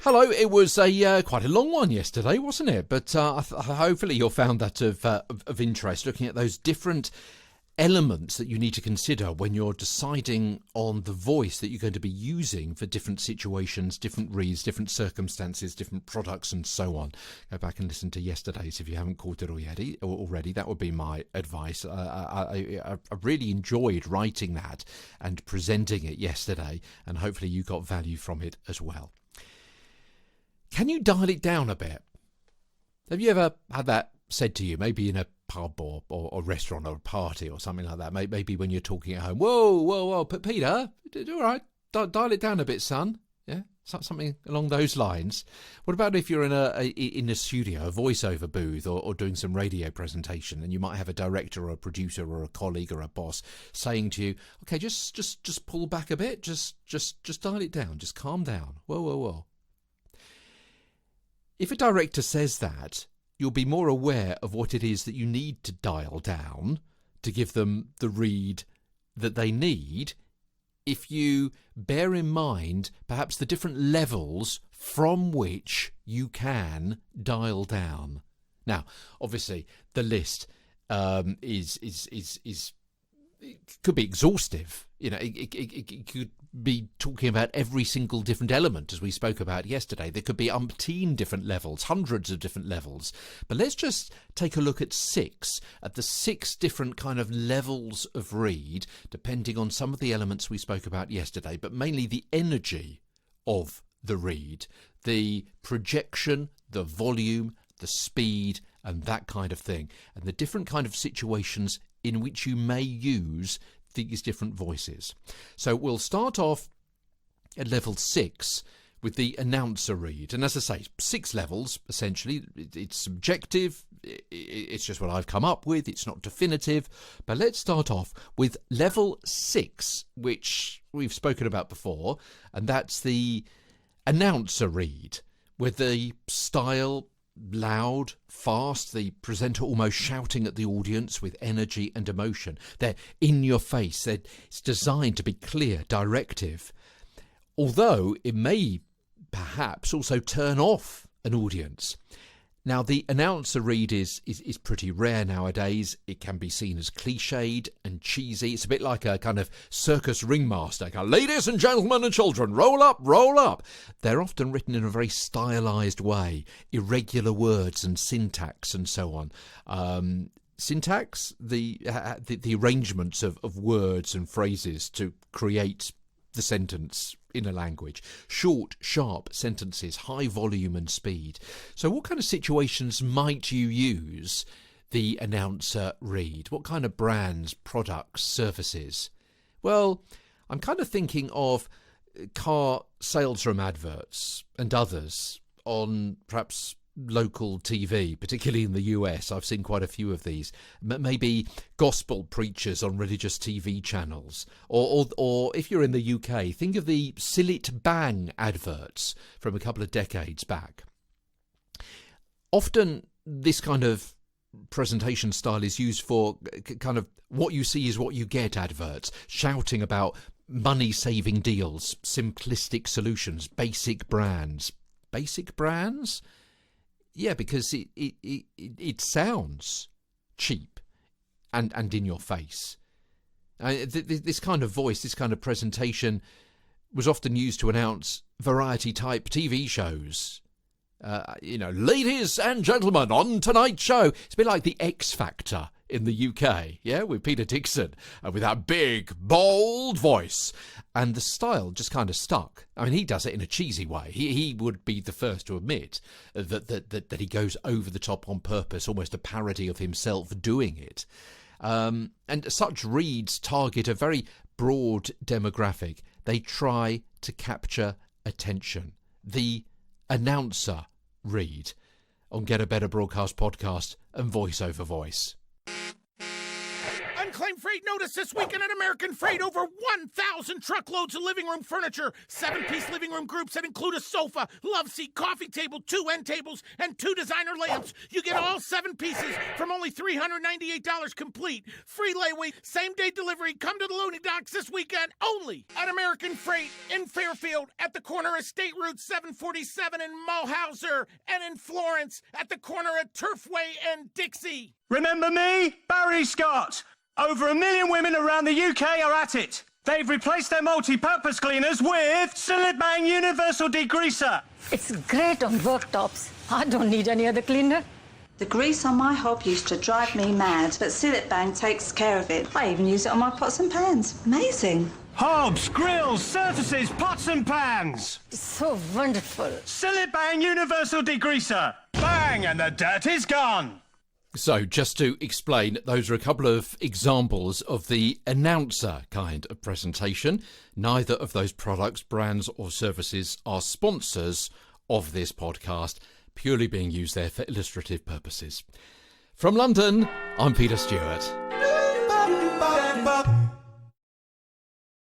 Hello, it was a quite a long one yesterday, wasn't it? But hopefully you'll found that of interest, looking at those different elements that you need to consider when you're deciding on the voice that you're going to be using for different situations, different reads, different circumstances, different products, and so on. Go back and listen to yesterday's if you haven't caught it already. That would be my advice. I really enjoyed writing that and presenting it yesterday, and hopefully you got value from it as well. Can you dial it down a bit? Have you ever had that said to you, maybe in a pub or restaurant or a party or something like that? Maybe when you're talking at home. Whoa, Peter, all right, dial it down a bit, son. Yeah, something along those lines. What about if you're in a studio, a voiceover booth, or doing some radio presentation, and you might have a director or a producer or a colleague or a boss saying to you, okay, just pull back a bit, just dial it down, just calm down. Whoa. If a director says that, you'll be more aware of what it is that you need to dial down to give them the read that they need, if you bear in mind perhaps the different levels from which you can dial down. Now, obviously, the list is it could be exhaustive. You know, it could be talking about every single different element, as we spoke about yesterday. There could be umpteen different levels, hundreds of different levels. But let's just take a look at the six different kind of levels of read, depending on some of the elements we spoke about yesterday, but mainly the energy of the read, the projection, the volume, the speed, and that kind of thing, and the different kind of situations in which you may use these different voices. So we'll start off at level 6 with the announcer read. And as I say, 6 levels, essentially. It's subjective. It's just what I've come up with. It's not definitive. But let's start off with level 6, which we've spoken about before. And that's the announcer read, with the style loud, fast, the presenter almost shouting at the audience with energy and emotion. They're in your face. It's designed to be clear, directive. Although it may perhaps also turn off an audience. Now, the announcer read is pretty rare nowadays. It can be seen as cliched and cheesy. It's a bit like a kind of circus ringmaster. Ladies and gentlemen and children, roll up, roll up. They're often written in a very stylised way, irregular words and syntax and so on. Syntax, the arrangements of words and phrases to create the sentence in a language. Short, sharp sentences, high volume and speed. So what kind of situations might you use the announcer read? What kind of brands, products, services? Well, I'm kind of thinking of car salesroom adverts and others on perhaps local TV, particularly in the US. I've seen quite a few of these. Maybe gospel preachers on religious TV channels, or if you're in the UK, think of the Sillet Bang adverts from a couple of decades back. Often this kind of presentation style is used for kind of what you see is what you get adverts, shouting about money-saving deals, simplistic solutions, basic brands. Basic brands? Yeah, because it sounds cheap and in your face. This kind of voice, this kind of presentation was often used to announce variety-type TV shows. Ladies and gentlemen, on tonight's show. It's a bit like the X Factor in the UK, yeah, with Peter Dixon, with that big, bold voice. And the style just kind of stuck. I mean, he does it in a cheesy way. He would be the first to admit that he goes over the top on purpose, almost a parody of himself doing it. And such reads target a very broad demographic. They try to capture attention. The announcer read on Get a Better Broadcast podcast and Voice Over Voice. Claim freight notice this weekend at American Freight. Over 1,000 truckloads of living room furniture. 7-piece living room groups that include a sofa, love seat, coffee table, 2 end tables, and 2 designer lamps. You get all 7 pieces from only $398 complete. Free layaway, same-day delivery. Come to the loading docks this weekend only at American Freight in Fairfield at the corner of State Route 747 in Mulhauser, and in Florence at the corner of Turfway and Dixie. Remember me? Barry Scott. Over 1 million women around the UK are at it. They've replaced their multi-purpose cleaners with Silitbang Universal Degreaser. It's great on worktops. I don't need any other cleaner. The grease on my hob used to drive me mad, but Silitbang takes care of it. I even use it on my pots and pans. Amazing. Hobs, grills, surfaces, pots and pans. So wonderful. Silitbang Universal Degreaser. Bang, and the dirt is gone. So, just to explain, those are a couple of examples of the announcer kind of presentation. Neither of those products, brands or services are sponsors of this podcast, purely being used there for illustrative purposes. From London, I'm Peter Stewart.